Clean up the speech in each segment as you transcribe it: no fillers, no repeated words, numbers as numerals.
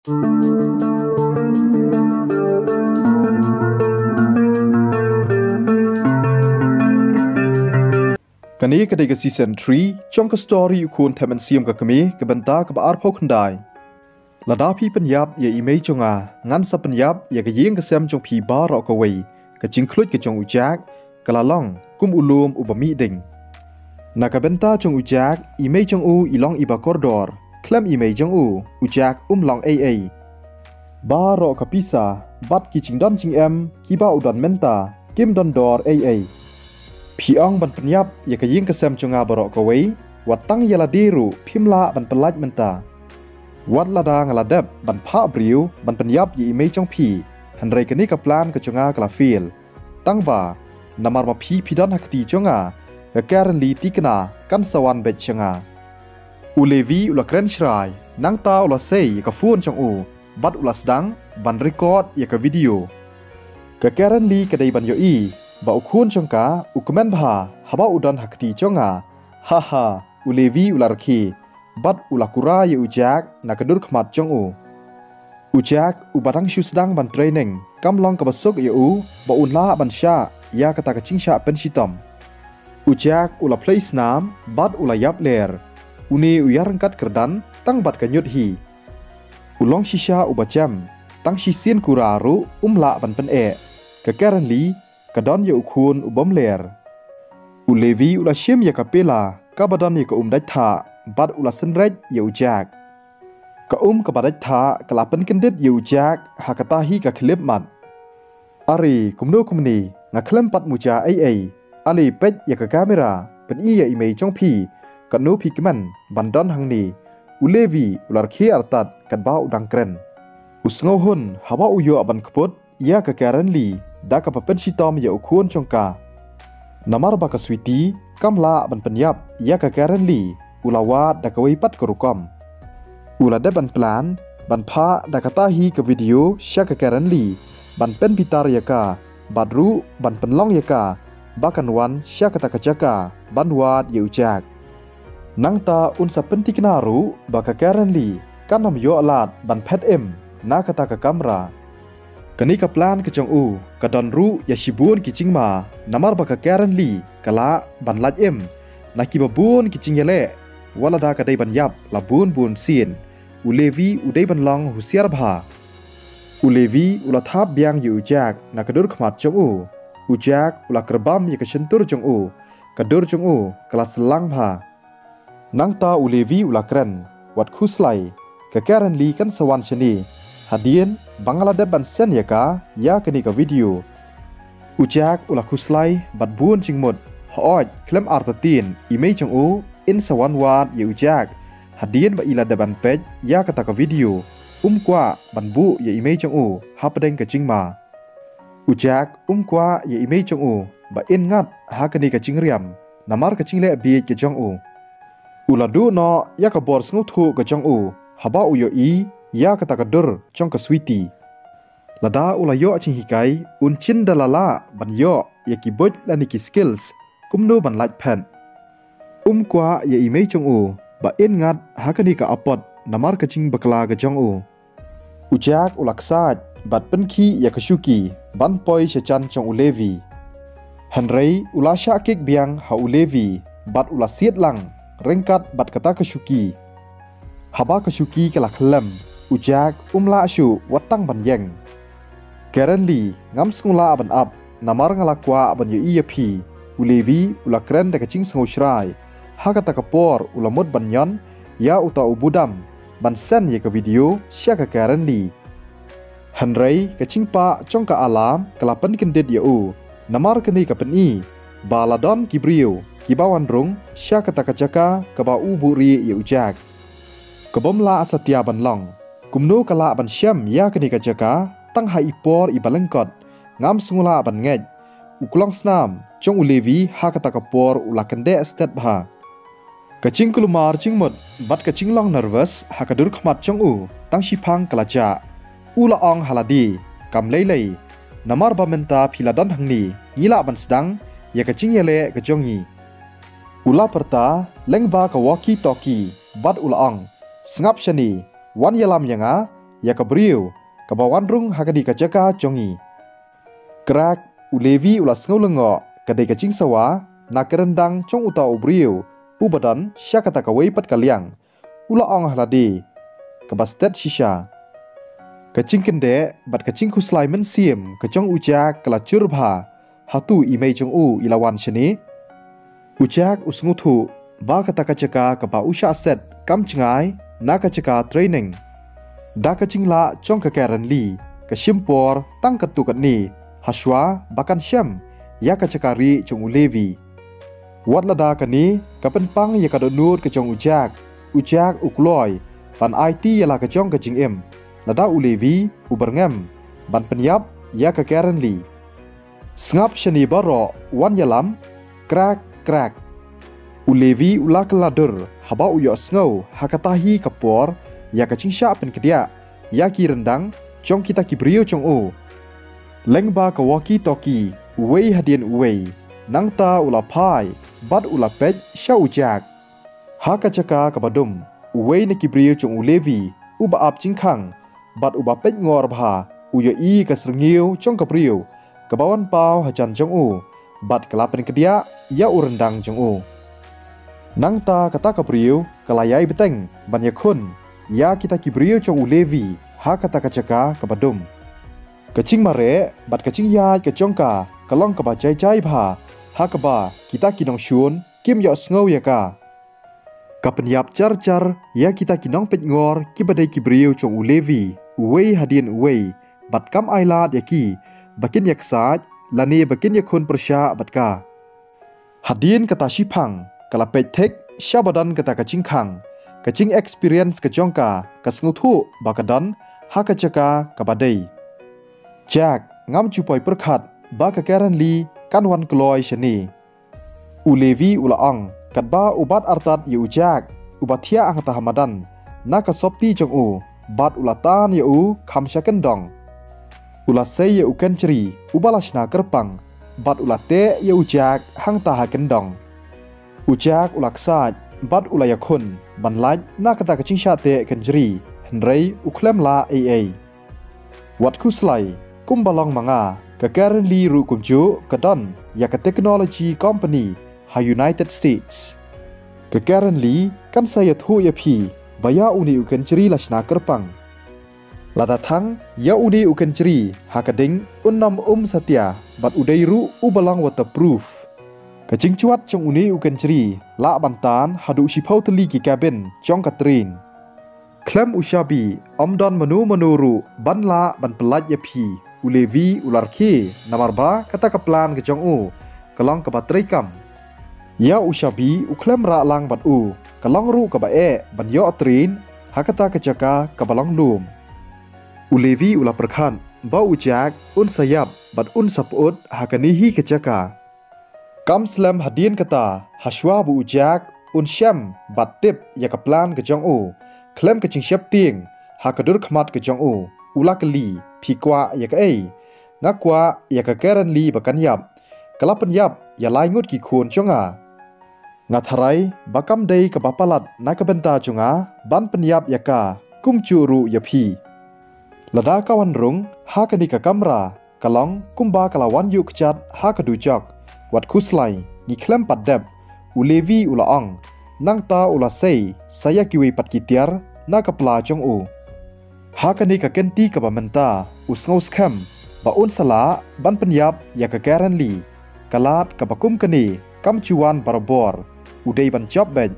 กันนี้ก็ได้กับซีซั่น3จ้องกับสตอรี่ควรแทมันเสียมกับกมีกับบรรดากับอาร์พอกันได้ระดับพี่ปัญญาอย่าอีเมย์จงงั้นสับปัญญาอย่ากับยิงกับแซมจงพีบาร์รอกเอาไว้กับจิงคลุดกับจงอุจักกะลาล่องกุมอุลูมอุบมีดิ่งนักกับเบนตาจงอุจักอีเมย์จงอีลองอีบากอร์ดอร์เคลมอีเมย์จงอุจักลองบาร์รอกับพิซาบัดกิจิงดอนจิงกีบาอุดอนเมนตากิมดอนดอร์พี่องบันปัญญาอยากยิงกระเซมจงอาบรอกเอาไว้วัดตั้งยาลาดีรูพิมลาบันปลัดมันตาวัดละดางละเดบบันพาบริวบันปัญญายีไม่จงพี่หันไรกันนี่กับพลานกับจงอากลาฟิลตั้งบ่านำมาพี่ดอนหักตีจงอากับแกรันลีติกนากันสวรรค์เบ็ดจงอาอุเลวีอุลเครนชรายนังตาอุลเซยกับฟูนจงบัดอุลสดังบันรีคอร์ดอยากกับวิดีโอกับแกรันลีกับได้บันโยอีบ่าวคุณจงกาอุกเมนบาฮาบ่าอุดอนหักตีจงฮ่าอุเลวีอุลาร์คีบัดอุลากุรายอุจักนักดุรขมัดจงอุจักอุบัดังชุสดังบันเทรนนิ่งกำลังกับสุกบ่าวอุนลาบันชายากตากจิงชาเป็นชิตอมอุจักอุลาเพลย์สนามบัดอุลายับเลร์อุนีอุยารังกัดกระดันตั้งบัดกันยุดฮีอุลองชิชาอุบะจำตั้งชิเซียนกุรารุละบันเป็นกะแกรันลีกระดอนยาอุคูนอุบอมเลร์อุเลวีอุลาเชียมยากาเปลากาบดอนยากดัดท่าบัดอุลาเซนเรจยาอุจักกะกบัดดัดท่ากลาเป็นกันเด็ดยาอุจักหากตาฮีกะคลิปมัดอารีคุมโนคุมนีงักเคลมปัดมูจาอาลีเป็ดยากะกาเมราเป็นอียาอีเมย์จงพีกันโนพิกมันบันดอนหังนีอุเลวีอุลาร์คีอัลตัดกันบ้าอุดังเกรนอุสงหุนฮาว่าอุโยอบันขบดยากะแกรันลีดักกับเป็นชิตอมยาอุควรจงกานามาร์บักสวิตีกัมลาบันปัญญาบยากะแกรันลีอุลาวาดักไว้ปัดกรุกอมอุลาเดบันพลานบันพาดักตาฮีกับวิดีโอชากะแกรันลีบันเป็นพิตารยากาบัดรูบันเป็นล่องยากาบักันวันชากะตากะจักาบันวาดยาอุจักนังตาอุนสับเป็นติกนารูบักะแกรันลีกันนำโยอลาดบันเพดนากะตากะกัมรากันนี้กับพลานกจงกระดอนรู้ยาชิบุนกิจิงมานามาร์บักแกรันลีกะละบันลัดนักกิบบุนกิจิงยาเล่วลาดากระไดบันยับละบุนเซียนอุเลวีอุได้บันลองหุเซียร์บาอุเลวีอุลาทับเบียงอยู่อุจักนักกระดุรขมัดจงอุจักอุลากระบัมยากระชันตุรจงกระดุรจงกลาสลังบานังตาอุเลวีอุลากรันวัดคุสไลกะแกรันลีกันสวรรค์ชนีฮัดเดียนบังลาเดบันเซนยากายากันนี่กับวิดีโออุจักอุลาคุสไลบัดบุนจิงหมดฮอดเคลมอาร์ตตีนอีเมย์จงอินสวรรค์วาดยาอุจักฮัดเดียนบะอีลาเดบันเป็ดยากตากับวิดีโอกว่าบันบุยาอีเมย์จงฮับเด้งกับจิงมาอุจักกว่ายาอีเมย์จงบะอินงัดฮากันนี่กับจิงเรียมนามาร์กับจิงเล่บีกับจงอุลาดูนอยากกับบอร์สงทูกับจงฮับะอุโยอียากตากระดรจงกสวีตีละดาอุลายโยจิงฮิกายอุนชินดาลาลาบันโยยากิบดและนิกิสกิลส์กุมโนบันไลท์แพนกว่ายาอีเมย์จงบะเอ็นงัดฮักนีกับอปดนามาร์กจิงบักลากะจงอุจักอุลักซาดบัดเป็นขี้ยากชุกีบันปอยเชจันจงอุเลวีฮันเรย์อุลาชาเกกเบียงฮาอุเลวีบัดอุลาเซียดลังเร่งกัดบัดกะตากชุกีฮาบากชุกีกะลักเลมอุจักลาชูวัดตั้งบันยังแกรันลีงำสงลาบันอับนามาร์งลากว่าบันยูอีพีอุเลวีอุลาเครนเด็กจิงสงชรายฮักตะกปอร์อุลามดบันยันยาอุตาอุบุดัมบันเซนยากวิดีโอเชียกแกรันลีฮันเรย์กจิงปะจงกะอาลามกลาเป็นกันเด็ดยานามาร์กนี่กับเป็นบาลาดอนกิบริวกิบาวันรงเชียกตะกจักะกบาอูบุรียาอุจักกบมลาสัตยาบันลองกุมโนกะลาบันเชียมยากันนี่กจักะตั้งหาอีปอร์อีบัลลังกอดงามสงลาบันเงจอุกลองสนามจงอุเลวีฮักตะกปอร์อุลากันเดสเตดบากะจิงกลุมาร์จิงหมดบัดกะจิงลองเนอร์เวสฮักดุรขมัดจงตั้งชิพังกลาจาอุลาองฮาลาดีกำเลนามาร์บาเมนตาพิลาดอนหังนียีลาบันสดังยากะจิงเยเลกะจงยีอุลาปรตาเลงบากะวอกีตอกีบัดอุลาองสงับชนีวันยาลามยัง ya kabriu kabawan rung hakadi kajaka jongi krak ulevi ula sngau lengo kadai kacing sawa nak rendang cong uta ubriu ubadan syakata kawai pat kaliang ula ong haladi kabastet shisha kacing kende bat kacing kuslai men siem kacong ujak kelacur bha hatu imei cong u ilawan shani ujak usngutu ba kata kacaka kapa usha set kam cengai na kacaka training da kacing la cong kakaran li kasimpor tang katukat ni haswa bakan syam ya kacakari cong ulevi wat lada kani kapen pang ya kadonur kacong ujak ukloi pan IT ya la kacong kacing em lada ulevi uberngem ban penyap ya kakaran li sngap shani baro wan yalam krak ulevi ula keladur haba uyo sngau hakatahi kapor ya kacing sya pen kedia ya ki rendang cong kita kibrio cong u lengba ka walkie talkie uwei hadian uwei nangta ula pai bad ula pej sya ujak haka caka kabadum uwei ne kibrio cong ulevi uba ap cingkhang bad uba pej ngor bha uyo i kasrengiu cong kabrio kabawan pau hajan cong u bad kelapen kedia ya urendang cong u nangta kata kabrio kalayai beteng banyakun ya kita kibrio cong ulevi haka taka caka kabadum kacing mare bat kacing ya kacongka kalong kaba cai bha hakaba kita kinong shun kim yo sngow ya ka kapenyap car ya kita kinong pet ngor kibadai kibriu chong ulevi uwei hadien uwei bat kam ailat ya ki bakin yak saj lani bakin yakun persya bat ka hadien kata shipang kala pet tek syabadan kata kacing khang kacing experience kacongka kasngutu bakadan hakacaka kabadai Jak ngam cupoi perkhat ba kakaran li kanwan kloi shani ulevi ulaang katba ubat artat ye ujak ubathia angta hamadan na kasopti jong u bat ulatan ye u khamsha kendong ulasei ye ukan ceri ubalashna kerpang bat ulate ye ujak hangta ha kendong ujak ulaksaj bat ulayakun banlaj na kata kacing syate kenjeri henrei uklem la aa wat kuslai kumbalong manga kakaran li ru kumju kadon ya ka technology company ha United States kakaran li kan saya thu ya phi baya uni ukan ceri lasna kerpang lada thang ya uni ukan ceri ha kading unnam satya bat udai ru ubalang waterproof kacing cuat cong uni ukan ceri la bantan hadu sipau teli ki cabin cong katrin klem ushabi omdon manu banla ban pelaj ya phi ulevi ularke namarba kata kaplan kejong u kalong kabatreikam ya ushabi uklem ra lang bat u kalong ru kabae ban yo atrin hakata kejaka kabalong lum ulevi ula perkhan ba ujak un sayap bat un saput hakanihi kejaka kam slam hadien kata haswa bu ujak un syam bat tip ya kaplan kejong u klem kecing syap ting hakadur khmat kejong u ula keli phikwa ya ka ei ngakwa ya ka karan li bakan yap kalapan yap ya laingut ki khun chonga ngatharai bakam dei ka bapalat na ka benta chunga ban penyap ya ka kumcuru ya phi lada kawan rung ha ka ni ka kamra kalong kumba kalawan yu kchat ha ka du jok wat kuslai ni klem padep ulevi ulaang nangta ula sei saya kiwi pat kitiar na ka pla chong u hakani ka kenti ka bamenta usngau skam ba un sala ban penyap ya ka karan li kalat ka bakum kani kam chuan barabor udai ban job bed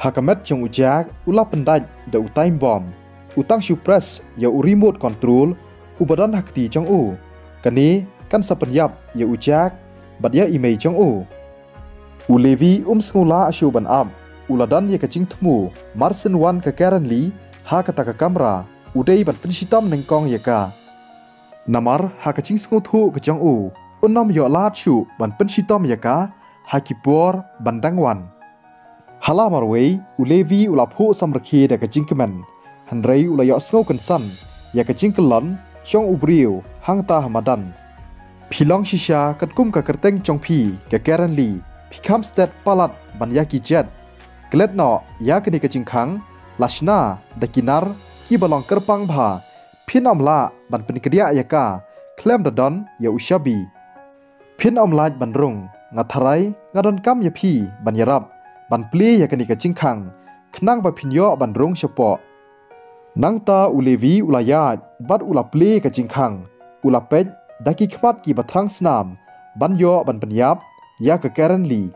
hakamet chong ujak ula pendaj da utime bomb utang suppress ya remote control ubadan hakti chong u kani kan sa penyap ya ujak bat ya imei chong u ulevi skula ashu ban ab uladan ya kacing tmu marsen wan ka karan li ha kata ka kamera udai bat pensitam nengkong ya ka namar ha kacing skuthu kejong u unnam yo lat chu ban pensitam ya ka ha kipor bandangwan hala marwei ulevi ulaphu samrakhi da kacing kemen hanrei ulayo sngo kansan ya kacing kelon chong ubriu hangta hamadan philong shisha katkum ka kerteng chong phi ka karan li phikam stat palat ban ya ki jet klet no ya kani kacing khang lashna dakinar ki balong kerpang bha phin omla ban pen kedia yaka klem dadon ya ushabi phin omlaj ban rung ngatharai ngadon kam ya phi ban yarap ban pli yakani ka chingkhang khnang ba phinyo ban rung shapo nangta ulevi ulaya bat ula pli ka chingkhang ula pej daki khmat ki batrang snam ban yo ban penyap ya ka currently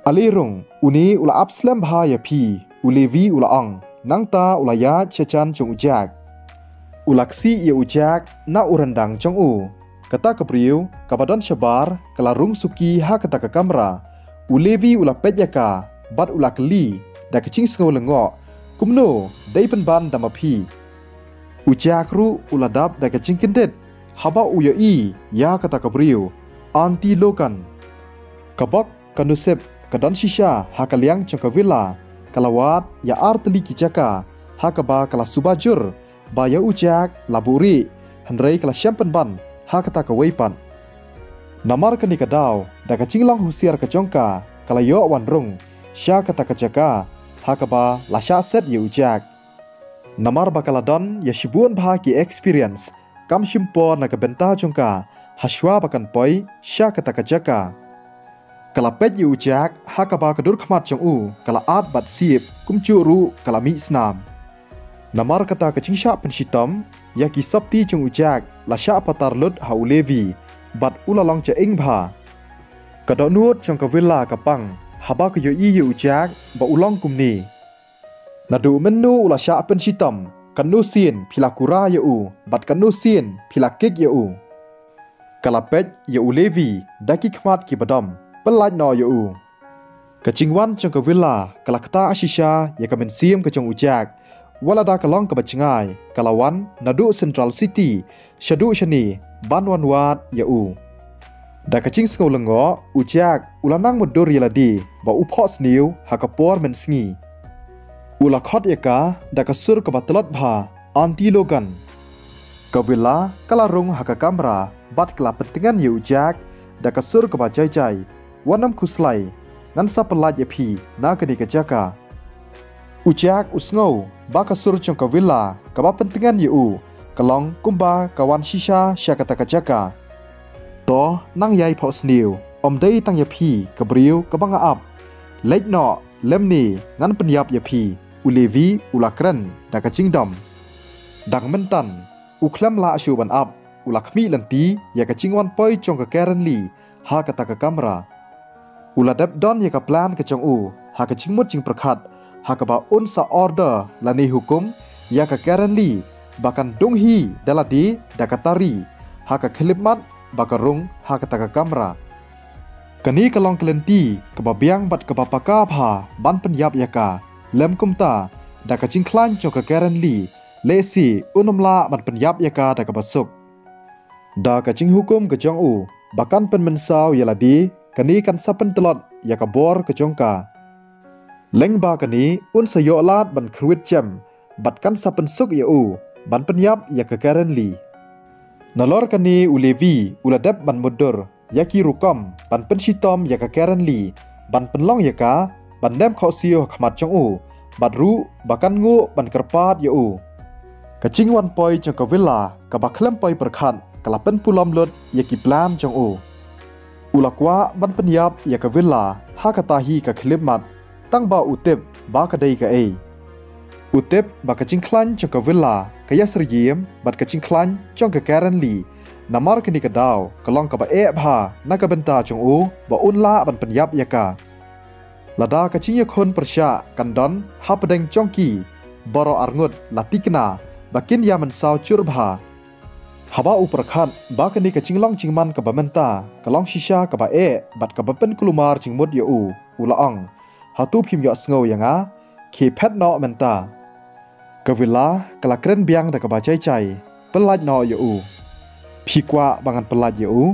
alirung uni ula upslam bha ya phi ulevi ula ong nangta ulaya chechan chung ujak ulaksi ya ujak na urandang chong u kata kapriu kabadon shabar kalarung suki ha kata ka kamera ulevi ula pejaka bat ula kli da kaching sngo lengo kumno dai penban damapi ujak ru ula dap da kaching kendet haba uya i ya kata kapriu anti lokan kabok kanusep kadon shisha hakaliang changkavila kalawat ya artli kijaka hakaba kala subajur baya ujak laburi handrei kala syampen ban hakata ka weipan namar kani kadaw daga cinglang husiar ka jongka kala yo wanrung sya kata ka jaka hakaba lasya set ye ujak namar bakaladon ya shibuan bha ki experience kam shimpo na ka benta jongka haswa bakan poi sya kata ka jaka kala pet ye ujak hakaba kadur khmat jong u kala at bat siep kumchuru kala mi snam namar kata ka cingsha penshitam yaki sabti chung ujak lasya patar lut haulevi bat ulalong cha ingba kadonut chung ka villa kapang haba ka yo i ujak ba ulong kumni nadu menu ulasya penshitam kanu sin philakura ya u bat kanu sin philakek ya u kalapet ya ulevi daki khmat ki badam pelaj no ya u kachingwan chung ka villa kalakta ashisha ya kamen sim ka chung ujak walada kalong kabacngai kalawan nadu central city shadu shani banwan wat ya u da kaching sngo lengo ujak ulanang mudur yaladi ba uphos niu hakapor men sngi ula khot yaka da kasur ka batlot bha anti logan kawila kalarung hakakamra bat kala pentingan ya ujak da kasur ka bajai jai wanam khuslai nan sapelaj epi na kani kajaka ujak usngau bakasur chongka villa kaba pentingan yu kalong kumba kawan shisha syakata kajaka to nang yai phos niu omdei tang yapi kabriu kabanga ap leit no lemni ngan penyap yapi ulevi ulakran da kachingdom dang mentan uklam la asyu ban ap ulakmi lanti ya kachingwan poi chongka currently ha kata ka kamera uladap don ya ka plan ka chong u ha kachingmut ching prakhat hakaba unsa order lani hukum ya ka currently bakan donghi daladi dakatari haka khilipmat bakarung haka taka kamera kani kalong kelenti kebabiang bat kebapaka bha ban penyap yaka lem kumta daka cingklan cho ka currently lesi unumla ban penyap yaka daka basuk daka cing hukum ke jong u bakan pen mensau yaladi kani kan sapen telot yaka bor ke jongka lengba kani un sayo lat ban kruit jam bat kan sapen suk ya u ban penyap ya ke currently nalor kani ulevi uladap ban mudur yaki rukom ban penshitom ya ke currently ban penlong ya ka ban dem khosio khmat chong u bat ru bakan ngu ban kerpat ya u kaching wan poi chong ka villa ka baklem poi perkhat kala pen pulom lut yaki plan chong u ulakwa ban penyap ya ke villa ha katahi ka khilipmat tang ba utep ba kadai ka ei utep ba kaching klan chong ka villa kaya seriem bat kaching klan chong ka currently namar kini ka daw kalong ka ba e bha na ka benta chong u ba unla ban penyap yaka lada kaching yakon persya kandon ha pedeng chongki boro arngut latikna bakin ya mensau churbha haba uprakhat ba kini kaching long chingman ka ba menta kalong shisha ka ba e bat ka ba pen kulumar chingmut ya u ulaong hatu phim yo sngo yanga ke phet no menta kawila kala kren biang da ka ba chai chai pelaj no yo u phikwa bangan pelaj yo u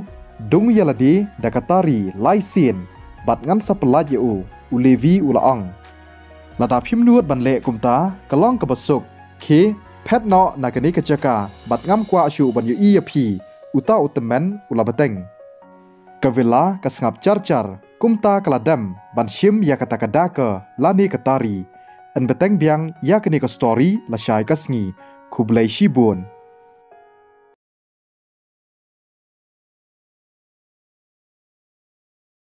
dung yaladi da ka tari laisin bat ngan sa pelaj yo u ulevi ulaong lada phim nuot ban le kumta kalong ka basuk ke phet no na kani ka chaka bat ngam kwa shu ban yo i phi uta utamen ulabateng kawila kasngap char kumta kaladam ban shim ya kata kadaka lani katari อันเบตังเบียงยากนิกสตอรี่ละชายกัสงีคุบไลชีบวน